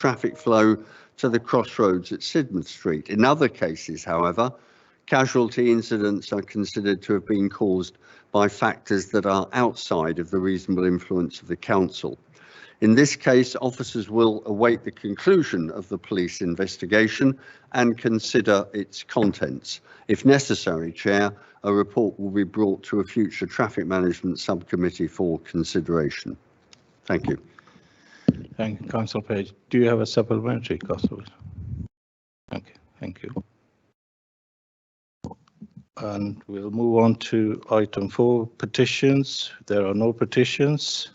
traffic flow to the crossroads at Sidmouth Street. In other cases, however, casualty incidents are considered to have been caused by factors that are outside of the reasonable influence of the council. In this case, officers will await the conclusion of the police investigation and consider its contents. If necessary, Chair, a report will be brought to a future traffic management subcommittee for consideration. Thank you. Thank you, Councillor Page. Do you have a supplementary, Councillor? Okay, thank you. And we'll move on to item 4, petitions. There are no petitions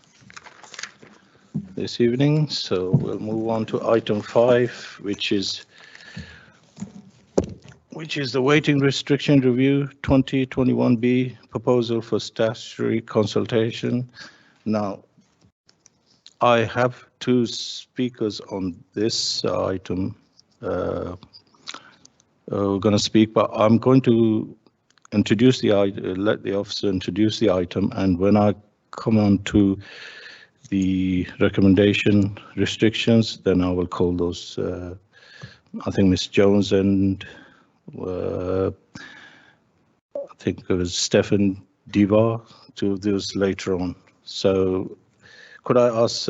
this evening, so we'll move on to item 5, which is the waiting restriction review 2021B proposal for statutory consultation. Now, I have 2 speakers on this item. We're going to speak, but I'm going to introduce the item, let the officer introduce the item, and when I come on to the recommendation restrictions, then I will call those. I think Ms. Jones and I think it was Stefan Diva to do this later on. So could I ask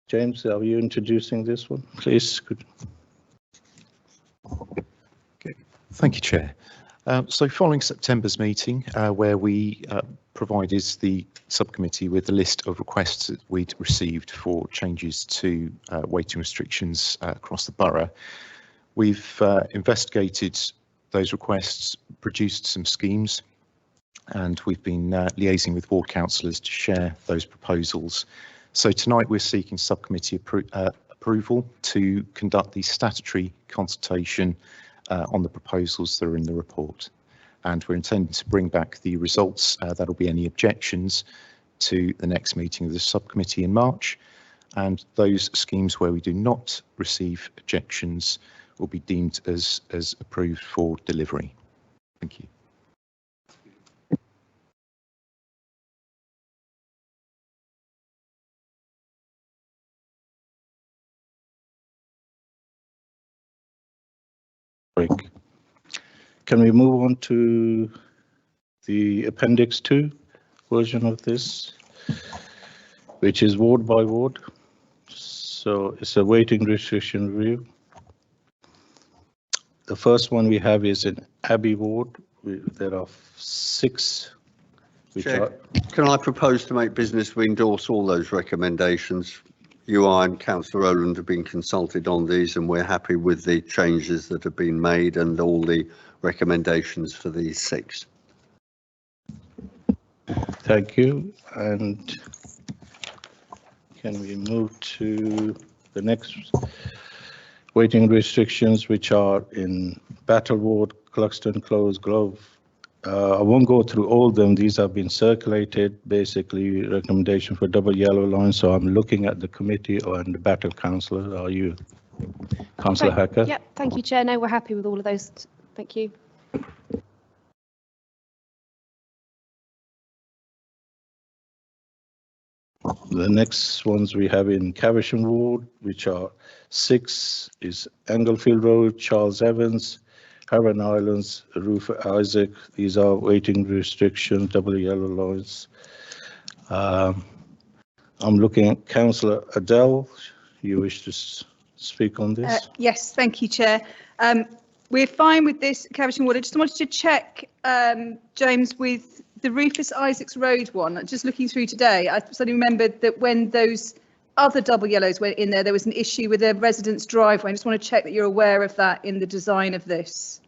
James, are you introducing this one, please? Okay. Thank you, Chair. So following September's meeting, where we provided the subcommittee with a list of requests that we'd received for changes to waiting restrictions across the borough, we've investigated those requests, produced some schemes, and we've been liaising with ward councillors to share those proposals. So tonight we're seeking subcommittee approval to conduct the statutory consultation on the proposals that are in the report, and we're intending to bring back the results. That'll be any objections to the next meeting of the subcommittee in March, and those schemes where we do not receive objections will be deemed as approved for delivery. Thank you. Can we move on to the Appendix 2 version of this, which is ward by ward? So it's a waiting restriction review. The first one we have is in Abbey Ward. There are 6. Chair, can I propose to make business we endorse all those recommendations? You and Councillor Rowland have been consulted on these, and we're happy with the changes that have been made and all the recommendations for these 6. Thank you. And can we move to the next waiting restrictions, which are in Battle Ward, Cluxton Close, Grove? I won't go through all of them. These have been circulated, basically recommendation for double yellow line. So I'm looking at the committee and the battle councillor. Are you, Councillor Hacker? Yeah, thank you, Chair. No, we're happy with all of those. Thank you. The next ones we have in Caversham Ward, which are 6, is Englefield Road, Charles Evans, Heron Islands, Roof Isaac. These are waiting restrictions, double yellow lines. I'm looking at Councillor Adele. You wish to speak on this? Yes, thank you, Chair. We're fine with this, Caversham Ward. I just wanted to check, James, with the Rufus Isaacs Road one. Just looking through today, I suddenly remembered that when those other double yellows went in there, there was an issue with a resident's driveway. I just want to check that you're aware of that in the design of this.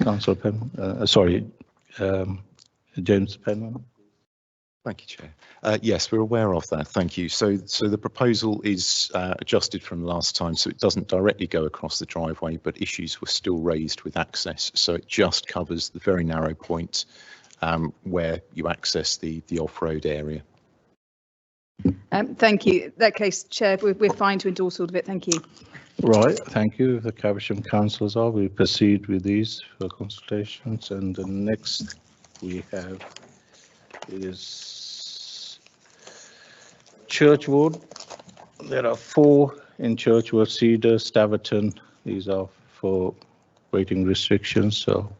Councillor Penman, James Penman. Thank you, Chair. Yes, we're aware of that. Thank you. So the proposal is adjusted from last time, so it doesn't directly go across the driveway, but issues were still raised with access. So it just covers the very narrow point where you access the off-road area. Thank you. In that case, Chair, we're fine to endorse all of it. Thank you. Right, thank you. The Caversham councillors are. We proceed with these for consultations, and the next we have is Church Ward, there are 4 in Church Ward, Cedar, Staverton. These are for waiting restrictions, so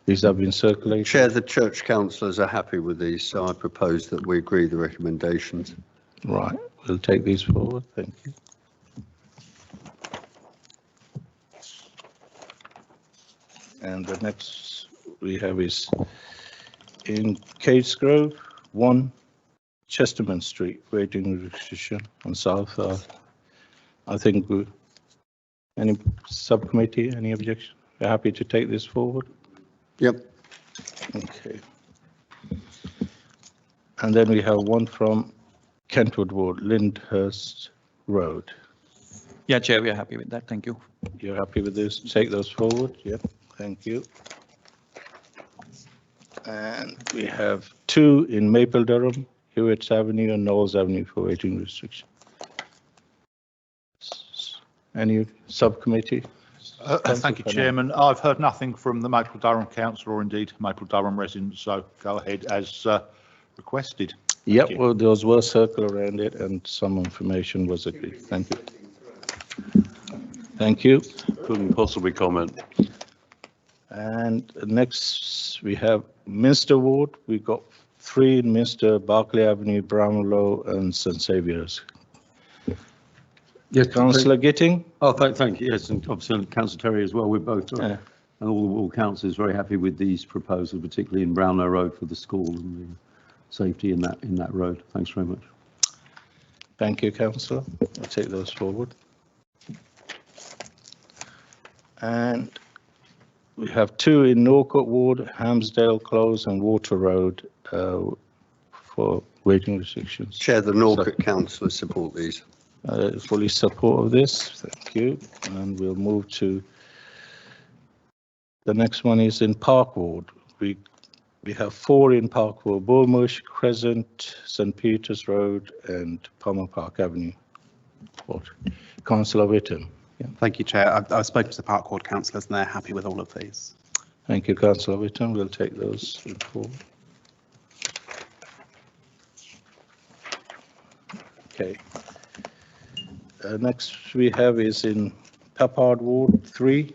these have been circulated. Chair, the church councillors are happy with these, so I propose that we agree the recommendations. Right, we'll take these forward. Thank you. And the next we have is in Cates Grove, 1 Chesterman Street, waiting restriction on south. I think any subcommittee, any objection? We're happy to take this forward. Yep. Okay. And then we have 1 from Kentwood Ward, Lyndhurst Road. Yeah, Chair, we are happy with that. Thank you. You're happy with this? Take those forward. Yep. Thank you. And we have 2 in Maple Durham, Hewitts Avenue and Knowles Avenue for waiting restriction. Any subcommittee? Thank you, Chairman. I've heard nothing from the Maple Durham Council or indeed Maple Durham residents, so go ahead as requested. Yep, you. well, those were circled around it and some information was agreed. Thank you. Thank you. Couldn't possibly comment. And next we have Minster Ward. We've got 3 in Minster, Barclay Avenue, Brownlow and St Saviour's. Yes, Councillor Gitting? Oh, thank you. Yes, and obviously Councillor Terry as well. We're both, Yeah. and all councillors very happy with these proposals, particularly in Brownlow Road for the school and the safety in that road. Thanks very much. Thank you, Councillor. I'll take those forward. And we have 2 in Norcote Ward, Hamsdale Close and Water Road for waiting restrictions. Chair, the Norfolk councillors support these. Fully support of this. Thank you. And we'll move to the next one is in Park Ward. We have 4 in Park Ward, Bournemouth Crescent, St Peter's Road and Palmer Park Avenue. Councillor Whittam. Yeah. Thank you, Chair. I've spoken to the Park Ward councillors and they're happy with all of these. Thank you, Councillor Whittam. We'll take those forward. Okay. Next we have is in Peppard Ward 3,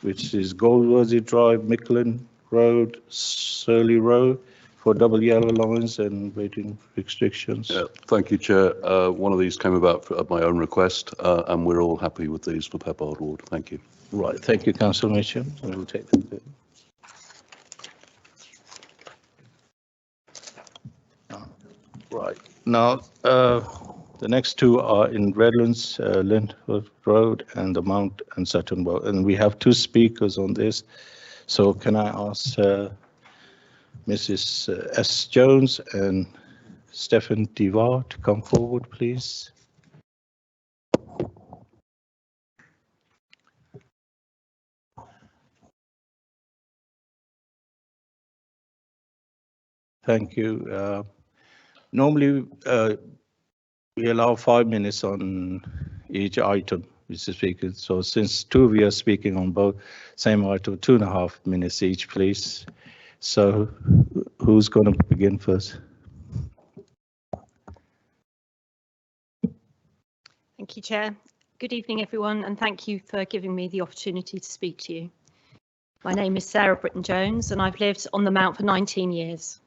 which is Goldworthy Drive, Micklin Road, Surley Road for double yellow lines and waiting restrictions. Yeah, thank you, Chair. One of these came about at my own request, and we're all happy with these for Peppard Ward. Thank you. Right, thank you, Councillor Mitchell. We'll take them. Right, now the next 2 are in Redlands, Lyndhurst Road and the Mount and Sutton Road. And we have 2 speakers on this. So can I ask Mrs. S. Jones and Stephen Divar to come forward, please? Thank you. Normally, we allow 5 minutes on each item, Mr. Speaker. So since 2 of you are speaking on both same item, 2.5 minutes each, please. So who's going to begin first? Thank you, Chair. Good evening, everyone, and thank you for giving me the opportunity to speak to you. My name is Sarah Britton-Jones, and I've lived on the Mount for 19 years.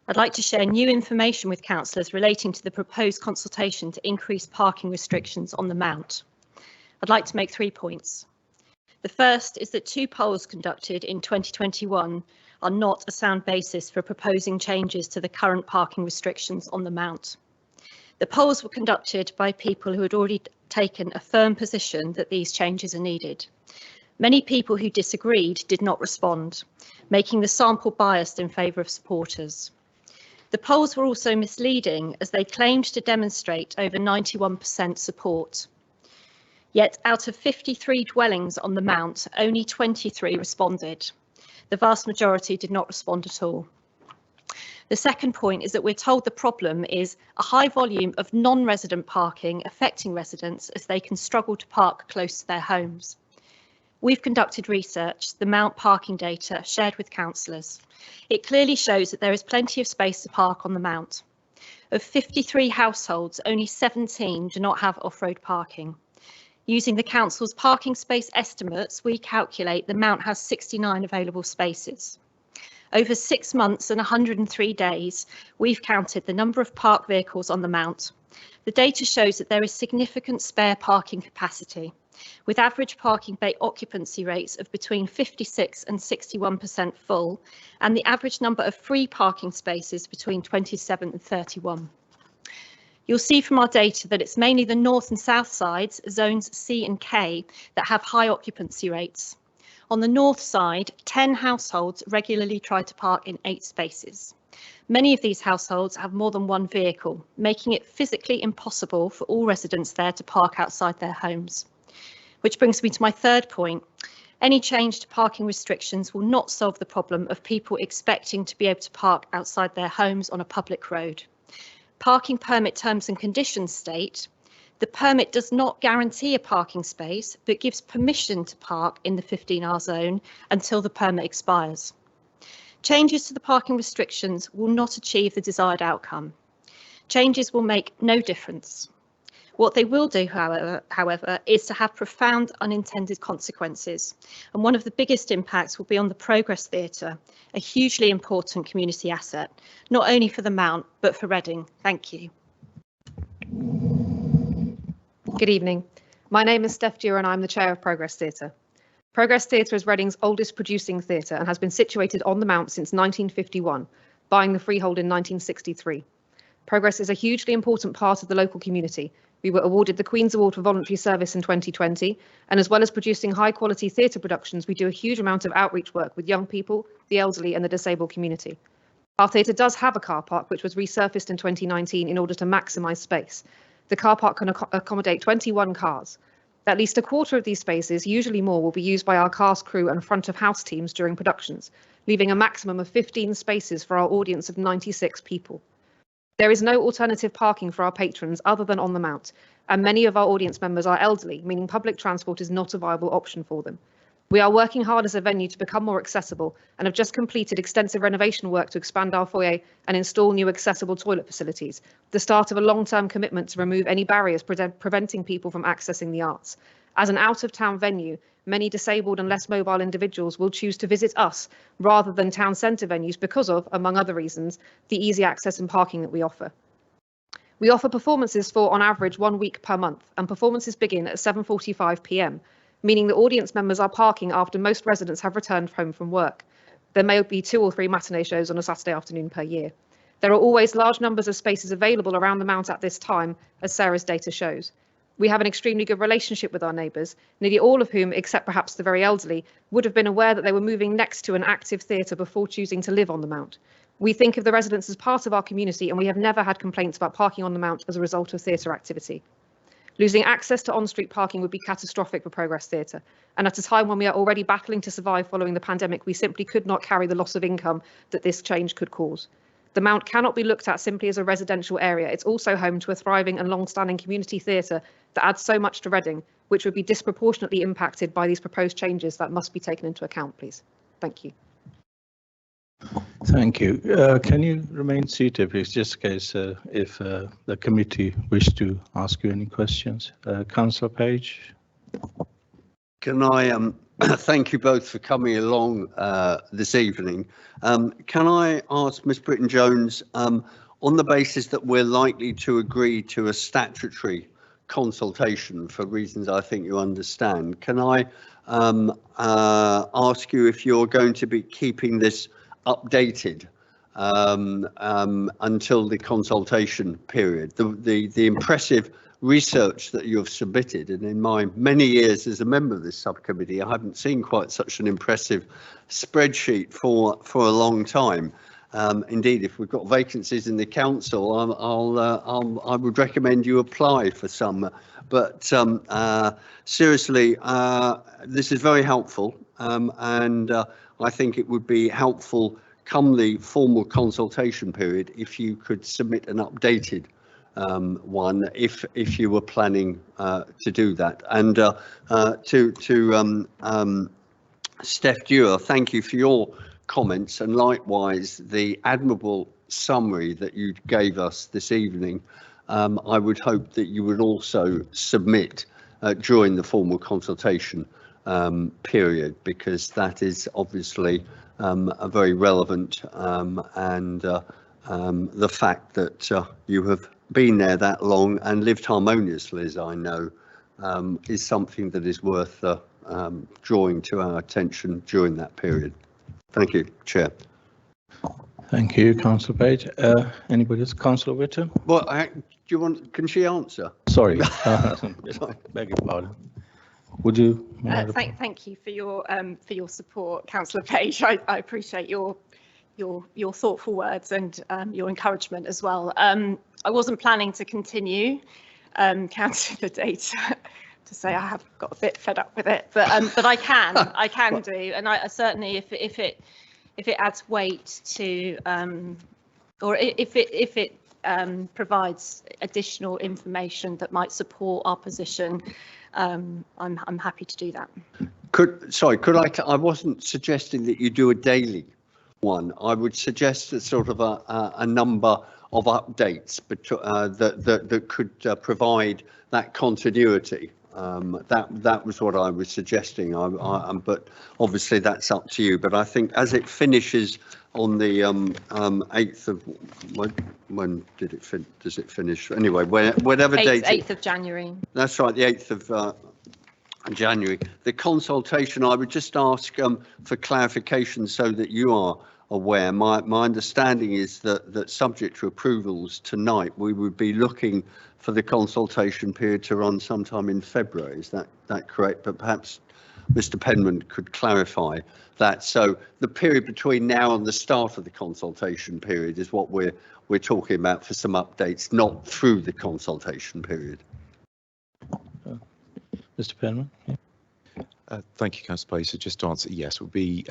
I'd like to share new information with councillors relating to the proposed consultation to increase parking restrictions on the Mount. I'd like to make 3 points. The first is that 2 polls conducted in 2021 are not a sound basis for proposing changes to the current parking restrictions on the Mount. The polls were conducted by people who had already taken a firm position that these changes are needed. Many people who disagreed did not respond, making the sample biased in favour of supporters. The polls were also misleading as they claimed to demonstrate over 91% support. Yet out of 53 dwellings on the Mount, only 23 responded. The vast majority did not respond at all. The second point is that we're told the problem is a high volume of non-resident parking affecting residents as they can struggle to park close to their homes. We've conducted research, the Mount parking data shared with councillors. It clearly shows that there is plenty of space to park on the Mount. Of 53 households, only 17 do not have off-road parking. Using the council's parking space estimates, we calculate the Mount has 69 available spaces. Over 6 months and 103 days, we've counted the number of parked vehicles on the Mount. The data shows that there is significant spare parking capacity, with average parking bay occupancy rates of between 56 and 61% full, and the average number of free parking spaces between 27 and 31. You'll see from our data that it's mainly the north and south sides, zones C and K, that have high occupancy rates. On the north side, 10 households regularly try to park in 8 spaces. Many of these households have more than one vehicle, making it physically impossible for all residents there to park outside their homes. Which brings me to my third point. Any change to parking restrictions will not solve the problem of people expecting to be able to park outside their homes on a public road. Parking permit terms and conditions state, the permit does not guarantee a parking space, but gives permission to park in the 15-hour zone until the permit expires. Changes to the parking restrictions will not achieve the desired outcome. Changes will make no difference. What they will do, however, is to have profound unintended consequences. And one of the biggest impacts will be on the Progress Theatre, a hugely important community asset, not only for the Mount, but for Reading. Thank you. Good evening. My name is Steph Dewar and I'm the chair of Progress Theatre. Progress Theatre is Reading's oldest producing theatre and has been situated on the Mount since 1951, buying the freehold in 1963. Progress is a hugely important part of the local community. We were awarded the Queen's Award for Voluntary Service in 2020, and as well as producing high quality theatre productions, we do a huge amount of outreach work with young people, the elderly and the disabled community. Our theatre does have a car park which was resurfaced in 2019 in order to maximise space. The car park can accommodate 21 cars. At least a quarter of these spaces, usually more, will be used by our cast crew and front of house teams during productions, leaving a maximum of 15 spaces for our audience of 96 people. There is no alternative parking for our patrons other than on the Mount, and many of our audience members are elderly, meaning public transport is not a viable option for them. We are working hard as a venue to become more accessible and have just completed extensive renovation work to expand our foyer and install new accessible toilet facilities, the start of a long-term commitment to remove any barriers preventing people from accessing the arts. As an out-of-town venue, many disabled and less mobile individuals will choose to visit us rather than town centre venues because of, among other reasons, the easy access and parking that we offer. We offer performances for, on average, 1 week per month, and performances begin at 7:45 p.m, meaning that audience members are parking after most residents have returned home from work. There may be 2 or 3 matinee shows on a Saturday afternoon per year. There are always large numbers of spaces available around the Mount at this time, as Sarah's data shows. We have an extremely good relationship with our neighbours, nearly all of whom, except perhaps the very elderly, would have been aware that they were moving next to an active theatre before choosing to live on the Mount. We think of the residents as part of our community, and we have never had complaints about parking on the Mount as a result of theatre activity. Losing access to on-street parking would be catastrophic for Progress Theatre, and at a time when we are already battling to survive following the pandemic, we simply could not carry the loss of income that this change could cause. The Mount cannot be looked at simply as a residential area. It's also home to a thriving and long-standing community theatre that adds so much to Reading, which would be disproportionately impacted by these proposed changes that must be taken into account, please. Thank you. Thank you. Can you remain seated, please, just in case if the committee wish to ask you any questions? Councillor Page. Can I thank you both for coming along this evening. Can I ask Ms Britton-Jones, on the basis that we're likely to agree to a statutory consultation for reasons I think you understand, can I ask you if you're going to be keeping this updated until the consultation period? The impressive research that you have submitted, and in my many years as a member of this subcommittee, I haven't seen quite such an impressive spreadsheet for a long time. Indeed, if we've got vacancies in the council, I would recommend you apply for some. But seriously, this is very helpful, and I think it would be helpful come the formal consultation period if you could submit an updated one if you were planning to do that. And to Steph Dewar, thank you for your comments, and likewise the admirable summary that you gave us this evening, I would hope that you would also submit during the formal consultation period, because that is obviously a very relevant, and the fact that you have been there that long and lived harmoniously, as I know, is something that is worth drawing to our attention during that period. Thank you, Chair. Thank you, Councillor Page. Anybody else? Councillor Whittam? Well, do you want? Can she answer? Sorry, beg your pardon. Would you? Thank you for your support, Councillor Page. I appreciate your thoughtful words and your encouragement as well. I wasn't planning to continue counting the data to say I have got a bit fed up with it, but I can do, and I certainly if it adds weight to or if it provides additional information that might support our position, I'm happy to do that. I wasn't suggesting that you do a daily one. I would suggest that sort of a number of updates that could provide that continuity. That was what I was suggesting. But obviously that's up to you. But I think as it finishes on the 8th of when did it does it finish? Anyway, whatever date. 8th of January. That's right, the 8th of January. The consultation, I would just ask for clarification so that you are aware. My understanding is that subject to approvals tonight, we would be looking for the consultation period to run sometime in February. Is that correct? But perhaps Mr. Penman could clarify that. So the period between now and the start of the consultation period is what we're talking about for some updates, not through the consultation period. Mr. Penman. Yeah. Thank you, Councillor Page. So just to answer, yes, it will be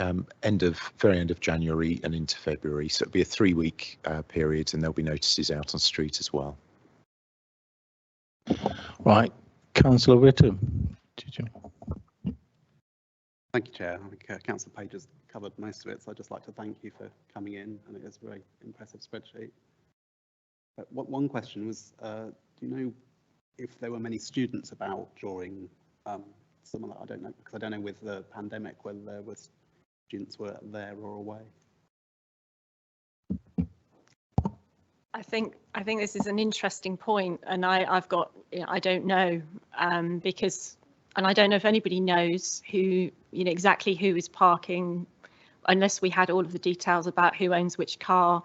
very end of January and into February. So it'll be a 3-week period, and there'll be notices out on street as well. Right, Councillor Whittam. Thank you, Chair. I think Councillor Page has covered most of it, so I'd just like to thank you for coming in, and it is a very impressive spreadsheet. But one question was, do you know if there were many students about during some of that? I don't know, because I don't know with the pandemic whether there was students were there or away. I think this is an interesting point, and I don't know, because, and I don't know if anybody knows who, exactly who is parking, unless we had all of the details about who owns which car.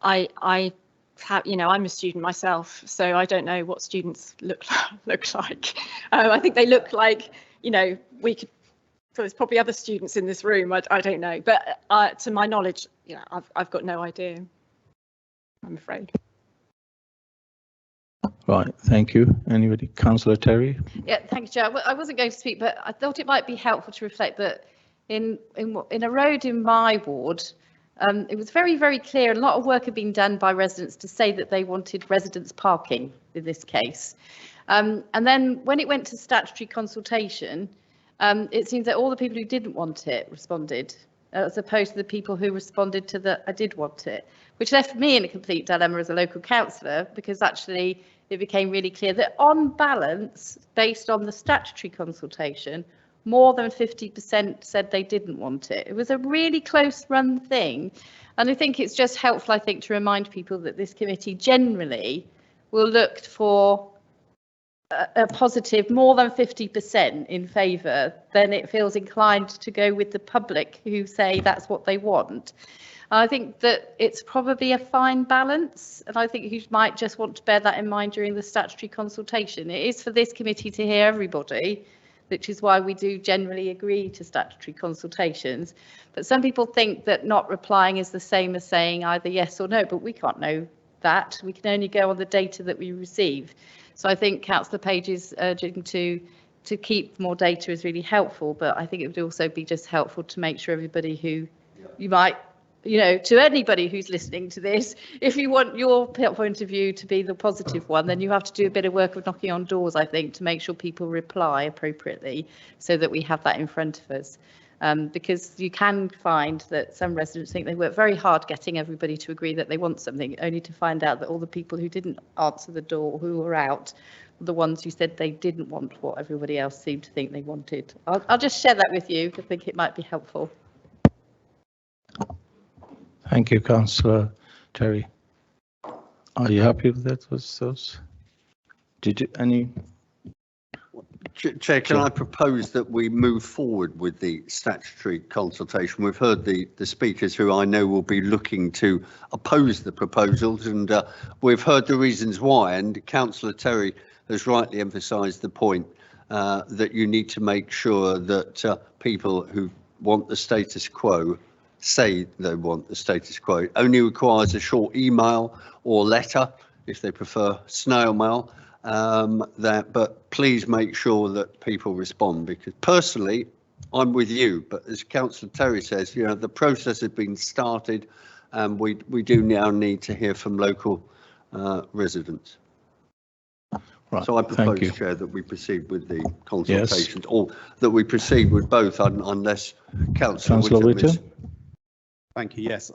I have, I'm a student myself, so I don't know what students look like. I think they look like, we could. So there's probably other students in this room. I don't know, but to my knowledge, I've got no idea, I'm afraid. Right, thank you. Anybody? Councillor Terry? Yeah, thank you, Chair. I wasn't going to speak, but I thought it might be helpful to reflect that in a road in my ward, it was very, very clear, and a lot of work had been done by residents to say that they wanted residents parking in this case. And then when it went to statutory consultation, it seems that all the people who didn't want it responded, as opposed to the people who responded to the I did want it, which left me in a complete dilemma as a local councillor, because actually it became really clear that on balance, based on the statutory consultation, more than 50% said they didn't want it. It was a really close run thing. And I think it's just helpful, to remind people that this committee generally will look for a positive more than 50% in favour, then it feels inclined to go with the public who say that's what they want. I think that it's probably a fine balance, and I think you might just want to bear that in mind during the statutory consultation. It is for this committee to hear everybody, which is why we do generally agree to statutory consultations. But some people think that not replying is the same as saying either yes or no, but we can't know that. We can only go on the data that we receive. So I think Councillor Page's urging to keep more data is really helpful, but I think it would also be just helpful to make sure everybody who you might, to anybody who's listening to this, if you want your point of view to be the positive one, then you have to do a bit of work of knocking on doors, I think, to make sure people reply appropriately so that we have that in front of us. because you can find that some residents think they work very hard getting everybody to agree that they want something, only to find out that all the people who didn't answer the door, who were out, were the ones who said they didn't want what everybody else seemed to think they wanted. I'll just share that with you. I think it might be helpful. Thank you, Councillor Terry. Are you happy with that? Those? Did you any? Chair, can I propose that we move forward with the statutory consultation? We've heard the speakers who I know will be looking to oppose the proposals, and we've heard the reasons why, and Councillor Terry has rightly emphasised the point that you need to make sure that people who want the status quo say they want the status quo. It only requires a short email or letter, if they prefer snail mail, but please make sure that people respond, because personally I'm with you, but as Councillor Terry says, you know, the process has been started and we do now need to hear from local residents. Right, so I propose, Chair, that we proceed with the consultations, yes, or that we proceed with both, unless Councillor Whittam. Thank you. Yes,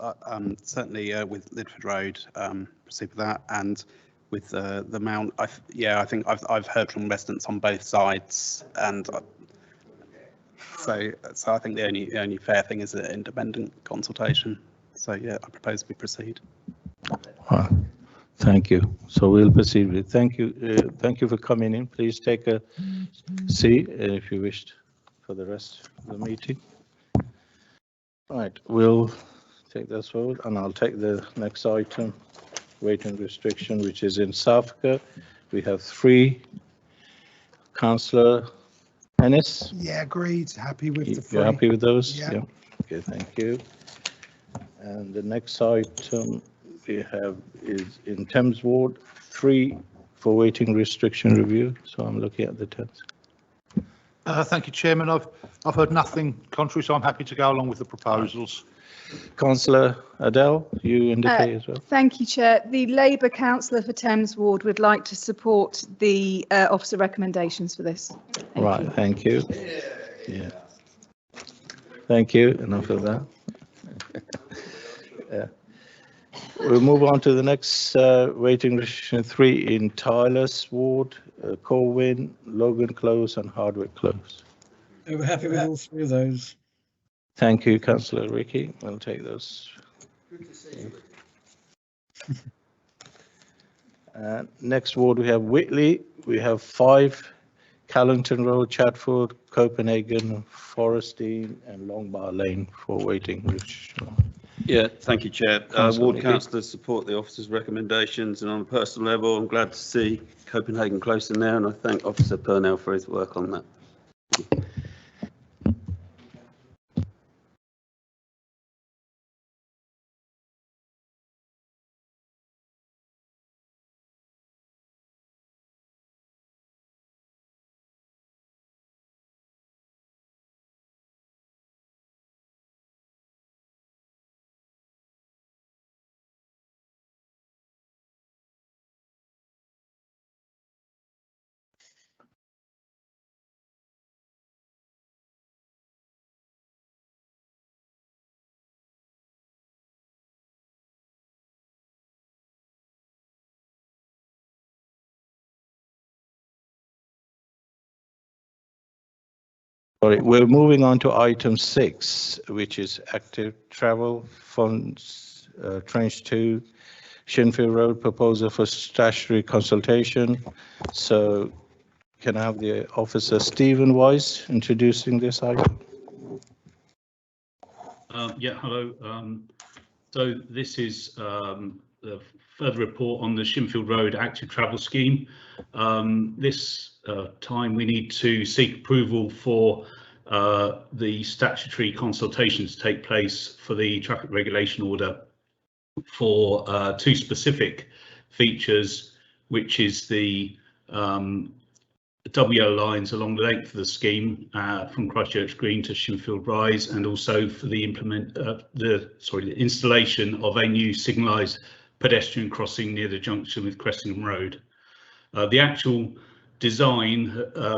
certainly with Lidford Road, proceed with that, and with the Mount. I think I've heard from residents on both sides, and so I think the only fair thing is an independent consultation. So yeah, I propose we proceed. Thank you. So we'll proceed with. Thank you for coming in. Please take a seat if you wished for the rest of the meeting. Right, we'll take this forward, and I'll take the next item, waiting restriction, which is in Suffolk. We have 3. Councillor Ennis? Yeah, agreed. Happy with the 3. You're happy with those? Yeah. Okay, thank you. And the next item we have is in Thames Ward, 3 for waiting restriction review. So I'm looking at the text. Thank you, Chairman. I've heard nothing contrary, so I'm happy to go along with the proposals. Councillor Adele, you indicate as well. Thank you, Chair. The Labour councillor for Thames Ward would like to support the officer recommendations for this. Thank you. Yeah. Thank you. Enough of that. Yeah. We'll move on to the next waiting restriction 3 in Tyler's Ward, Corwin, Logan Close and Hardwick Close. We're happy with all 3 of those. Thank you, Councillor Ricky. We'll take those. Good to see you. Next ward we have Whitley. We have 5 Callington Road, Chatford, Copenhagen, Forestine and Longbar Lane for waiting restriction. Yeah, thank you, Chair. Ward councillors support the officer's recommendations, and on a personal level, I'm glad to see Copenhagen Close in there, and I thank Officer Purnell for his work on that. Sorry, we're moving on to item 6, which is active travel funds, Trench 2, Shinfield Road, proposal for statutory consultation. So can I have the officer Stephen Weiss introducing this item? Yeah, hello. So this is the further report on the Shinfield Road active travel scheme. This time we need to seek approval for the statutory consultation to take place for the traffic regulation order for 2 specific features, which is the WO lines along the length of the scheme from Christchurch Green to Shinfield Rise, and also for the installation of a new signalised pedestrian crossing near the junction with Cressingham Road. The actual design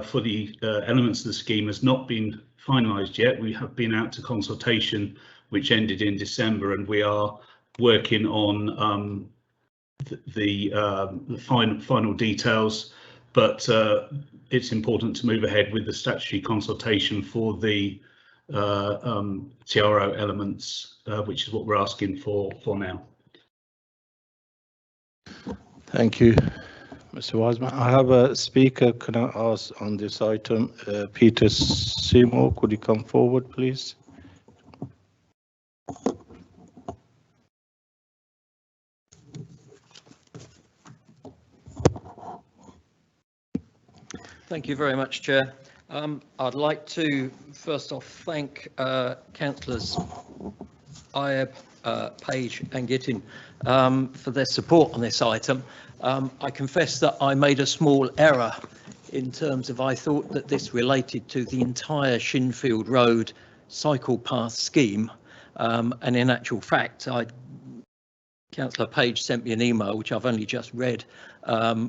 for the elements of the scheme has not been finalised yet. We have been out to consultation, which ended in December, and we are working on the final details. But it's important to move ahead with the statutory consultation for the TRO elements, which is what we're asking for now. Thank you, Mr. Wiseman. I have a speaker. Can I ask on this item, Peter Seymour? Could you come forward, please? Thank you very much, Chair. I'd like to first off thank councillors Ayeb, Page and Gittin for their support on this item. I confess that I made a small error in terms of I thought that this related to the entire Shinfield Road cycle path scheme, and in actual fact Councillor Page sent me an email which I've only just read,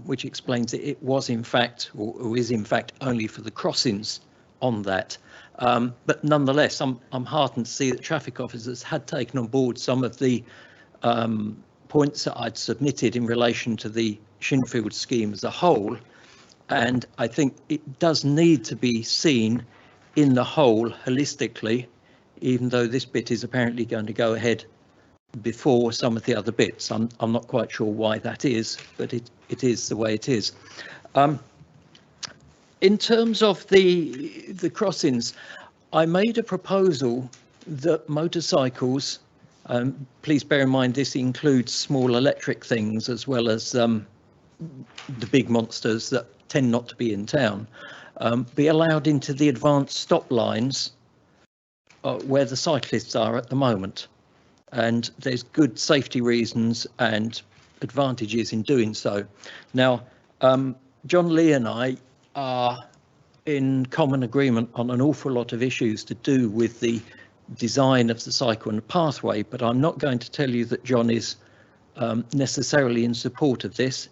which explains that it was in fact, or is in fact, only for the crossings on that. But nonetheless, I'm heartened to see that traffic officers had taken on board some of the points that I'd submitted in relation to the Shinfield scheme as a whole. And I think it does need to be seen in the whole holistically, even though this bit is apparently going to go ahead before some of the other bits. I'm not quite sure why that is, but it is the way it is. In terms of the crossings, I made a proposal that motorcycles, please bear in mind this includes small electric things as well as the big monsters that tend not to be in town, be allowed into the advanced stop lines where the cyclists are at the moment. And there's good safety reasons and advantages in doing so. Now, John Lee and I are in common agreement on an awful lot of issues to do with the design of the cycle and pathway, but I'm not going to tell you that John is necessarily in support of this.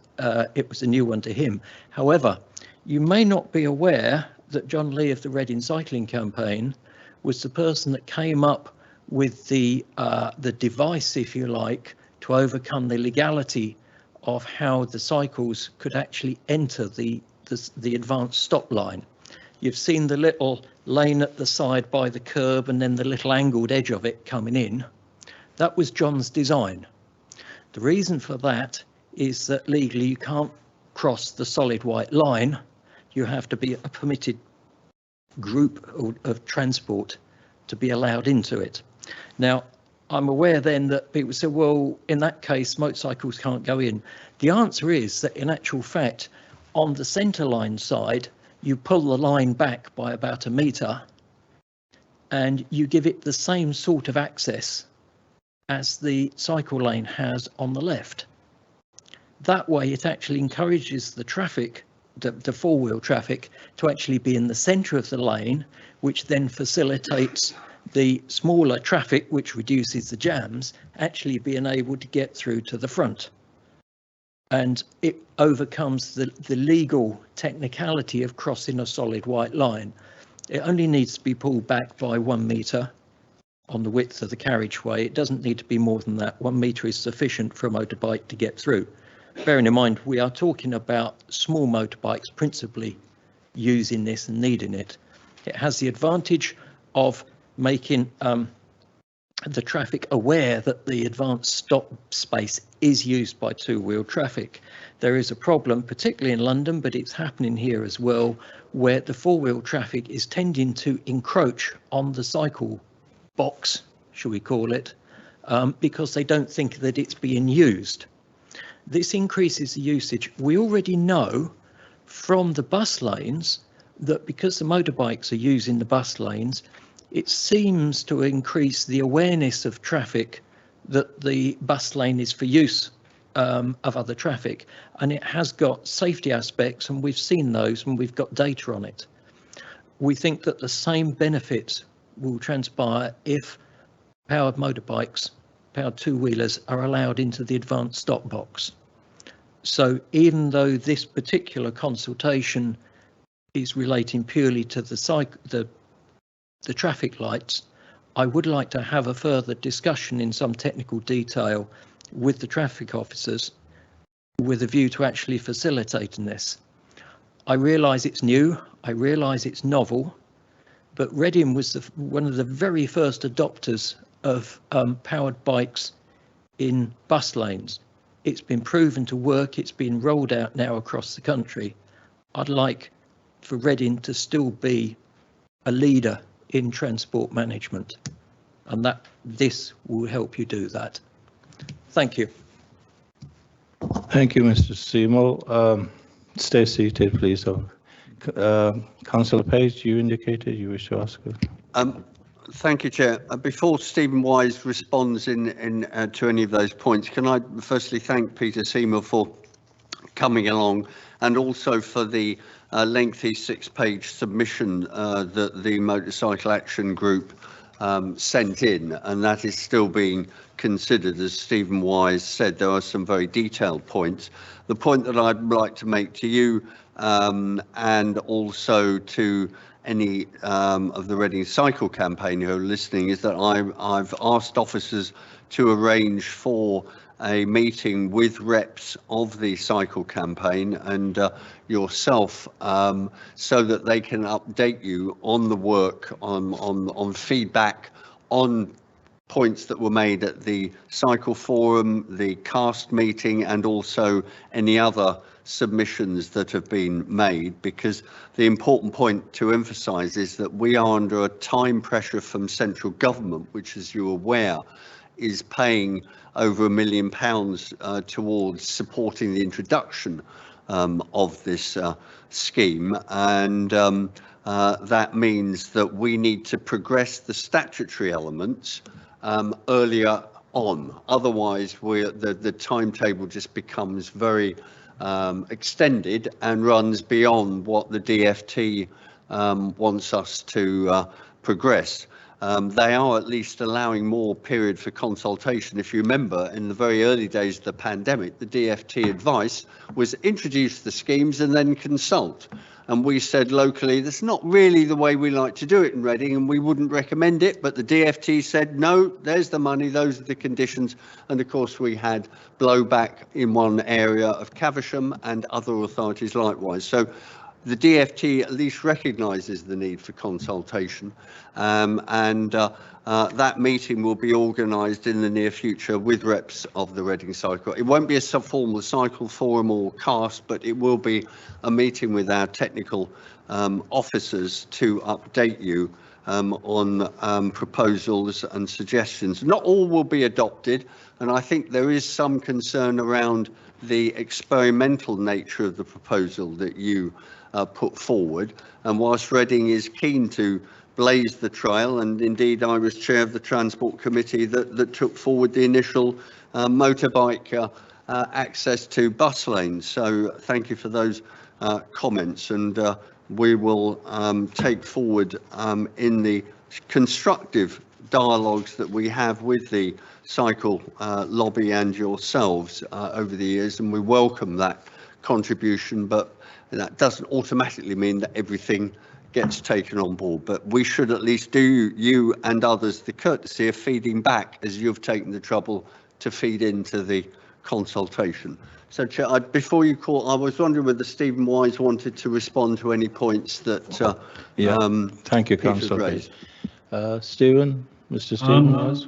It was a new one to him. However, you may not be aware that John Lee of the Reading Cycling Campaign was the person that came up with the device, if you like, to overcome the legality of how the cycles could actually enter the advanced stop line. You've seen the little lane at the side by the curb and then the little angled edge of it coming in. That was John's design. The reason for that is that legally you can't cross the solid white line. You have to be a permitted group of transport to be allowed into it. Now, I'm aware then that people say, well, in that case, motorcycles can't go in. The answer is that in actual fact, on the centre line side, you pull the line back by about 1 metre and you give it the same sort of access as the cycle lane has on the left. That way it actually encourages the traffic, the four-wheel traffic, to actually be in the centre of the lane, which then facilitates the smaller traffic, which reduces the jams, actually being able to get through to the front. And it overcomes the legal technicality of crossing a solid white line. It only needs to be pulled back by 1 metre on the width of the carriageway. It doesn't need to be more than that. 1 metre is sufficient for a motorbike to get through. Bearing in mind, we are talking about small motorbikes principally using this and needing it. It has the advantage of making the traffic aware that the advanced stop space is used by two-wheel traffic. There is a problem, particularly in London, but it's happening here as well, where the four-wheel traffic is tending to encroach on the cycle box, shall we call it, because they don't think that it's being used. This increases the usage. We already know from the bus lanes that because the motorbikes are using the bus lanes, it seems to increase the awareness of traffic that the bus lane is for use of other traffic, and it has got safety aspects, and we've seen those and we've got data on it. We think that the same benefits will transpire if powered motorbikes, powered two-wheelers, are allowed into the advanced stop box. So even though this particular consultation is relating purely to the traffic lights, I would like to have a further discussion in some technical detail with the traffic officers with a view to actually facilitating this. I realise it's new, I realise it's novel, but Reading was one of the very first adopters of powered bikes in bus lanes. It's been proven to work, it's been rolled out now across the country. I'd like for Reading to still be a leader in transport management, and that this will help you do that. Thank you. Thank you, Mr. Seymour. Stay seated, please. Councillor Page, you indicated you wish to ask. Thank you, Chair. Before Stephen Wise responds to any of those points, can I firstly thank Peter Seymour for coming along, and also for the lengthy 6-page submission that the Motorcycle Action Group sent in, and that is still being considered. As Stephen Wise said, there are some very detailed points. The point that I'd like to make to you and also to any of the Reading Cycle Campaign who are listening is that I've asked officers to arrange for a meeting with reps of the cycle campaign and yourself, so that they can update you on the work, on feedback, on points that were made at the cycle forum, the cast meeting, and also any other submissions that have been made, because the important point to emphasise is that we are under a time pressure from central government, which, as you're aware, is paying over £1 million towards supporting the introduction of this scheme, and that means that we need to progress the statutory elements earlier on. Otherwise, the timetable just becomes very extended and runs beyond what the DFT wants us to progress. They are at least allowing more period for consultation. If you remember, in the very early days of the pandemic, the DFT advice was introduce the schemes and then consult. And we said locally, that's not really the way we like to do it in Reading, and we wouldn't recommend it. But the DFT said, no, there's the money, those are the conditions. And of course, we had blowback in one area of Caversham and other authorities likewise. So the DFT at least recognises the need for consultation, and that meeting will be organised in the near future with reps of the Reading Cycle. It won't be a formal cycle forum or cast, but it will be a meeting with our technical officers to update you on proposals and suggestions. Not all will be adopted, and I think there is some concern around the experimental nature of the proposal that you put forward. And whilst Reading is keen to blaze the trail, and indeed I was chair of the Transport Committee that took forward the initial motorbike access to bus lanes. So thank you for those comments, and we will take forward in the constructive dialogues that we have with the cycle lobby and yourselves over the years, and we welcome that contribution, but that doesn't automatically mean that everything gets taken on board. But we should at least do you and others the courtesy of feeding back, as you've taken the trouble to feed into the consultation. So, Chair, before you call, I was wondering whether Stephen Wise wanted to respond to any points that thank you, Councillor. Stephen, Mr. Stephen Wise.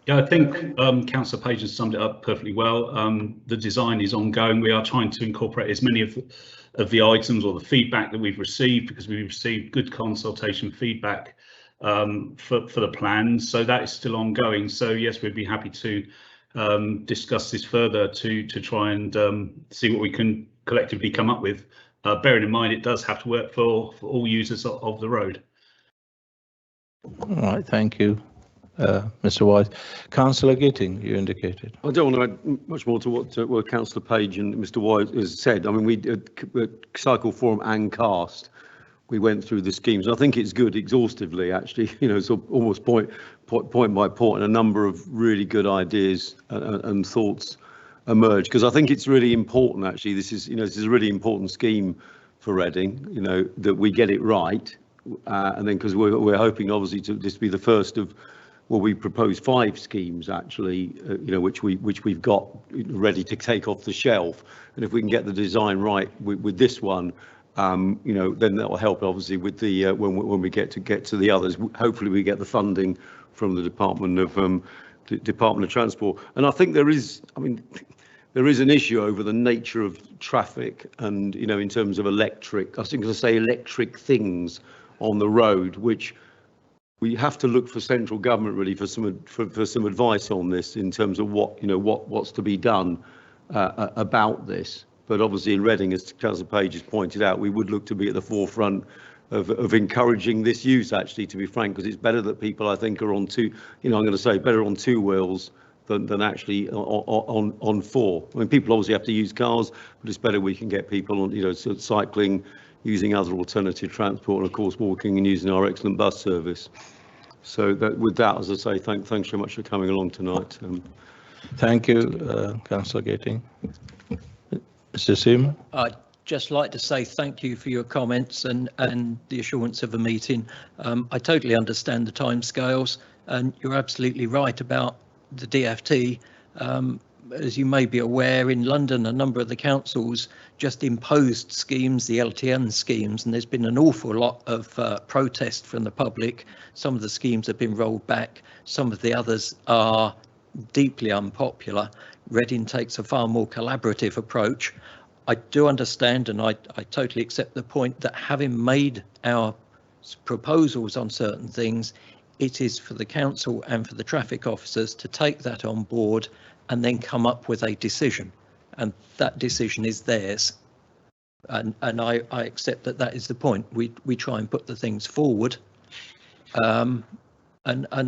Yeah, I think Councillor Page has summed it up perfectly well. The design is ongoing. We are trying to incorporate as many of the items or the feedback that we've received, because we've received good consultation feedback for the plans. So that is still ongoing. So yes, we'd be happy to discuss this further to try and see what we can collectively come up with. Bearing in mind, it does have to work for all users of the road. All right, thank you. Mr. Wise. Councillor Gitting, you indicated. I don't want to add much more to what Councillor Page and Mr. Wise has said. I mean, we did Cycle Forum and Cast. We went through the schemes. I think it's good exhaustively, actually, you know, so almost point by point, and a number of really good ideas and thoughts emerge, because I think it's really important. Actually, this is a really important scheme for Reading. That we get it right, and then because we're hoping obviously to this be the first of. Well, we propose 5 schemes actually, which we've got ready to take off the shelf, and if we can get the design right with this one, then that will help obviously with the when we get to the others. Hopefully, we get the funding from the Department of Transport, and I think there is an issue over the nature of traffic, and in terms of electric. I was going to say electric things on the road, which. We have to look for central government really for some advice on this in terms of what's to be done about this. But obviously in Reading, as Councillor Page has pointed out, we would look to be at the forefront of encouraging this use. Actually, to be frank, because it's better that people I think are on two. I'm going to say better on 2 wheels than actually on 4. I mean, people obviously have to use cars, but it's better we can get people on sort of cycling, using other alternative transport, and of course walking and using our excellent bus service. So with that, as I say, thanks very much for coming along tonight. Thank you, Councillor Gating. Mr. Shim. I'd just like to say thank you for your comments and the assurance of a meeting. I totally understand the timescales, and you're absolutely right about the DFT. As you may be aware, in London, a number of the councils just imposed schemes, the LTN schemes, and there's been an awful lot of protest from the public. Some of the schemes have been rolled back. Some of the others are deeply unpopular. Reading takes a far more collaborative approach. I do understand, and I totally accept the point that having made our proposals on certain things, it is for the council and for the traffic officers to take that on board and then come up with a decision, and that decision is theirs. And I accept that is the point. We try and put the things forward, and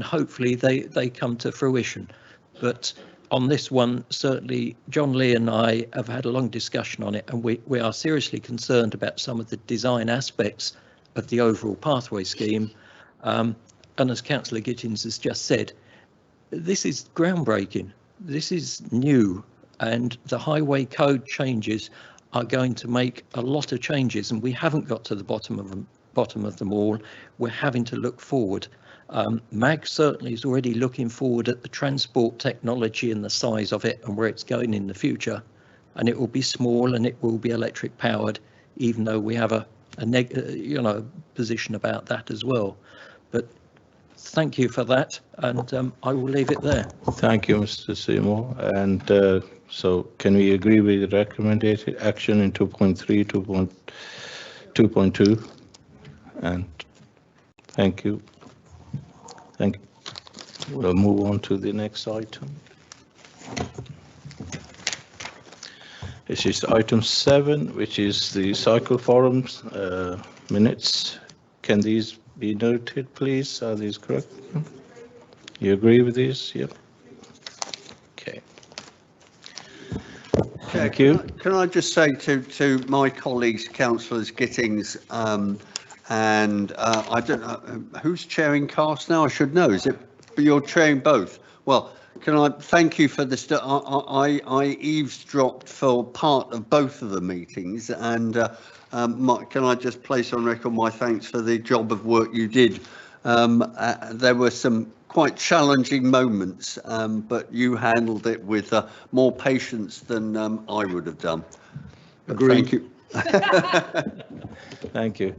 hopefully they come to fruition. But on this one, certainly John Lee and I have had a long discussion on it, and we are seriously concerned about some of the design aspects of the overall pathway scheme. And as Councillor Gittins has just said, this is groundbreaking. This is new, and the highway code changes are going to make a lot of changes, and we haven't got to the bottom of them all. We're having to look forward. MAG certainly is already looking forward at the transport technology and the size of it and where it's going in the future, and it will be small and it will be electric powered, even though we have a position about that as well. But thank you for that, and I will leave it there. Thank you, Mr. Seymour. And so can we agree with the recommended action in 2.3, 2.2? And thank you. Thank you. We'll move on to the next item. This is item 7, which is the cycle forums minutes. Can these be noted, please? Are these correct? You agree with these? Yep. Okay. Thank you. Can I just say to my colleagues, councillors Gittins, and I don't know who's chairing cast now. I should know. Is it? But you're chairing both. Well, can I thank you for this? I eavesdropped for part of both of the meetings, and can I just place on record my thanks for the job of work you did. There were some quite challenging moments, but you handled it with more patience than I would have done. Agreed. Thank you. Thank you.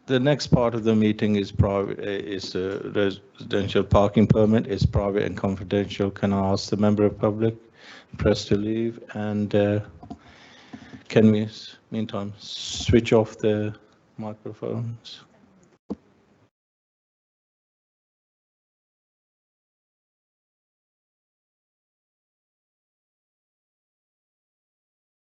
The next part of the meeting is private. Is a residential parking permit. It's private and confidential. Can I ask the member of public, press to leave, and can we, meantime, switch off the microphones?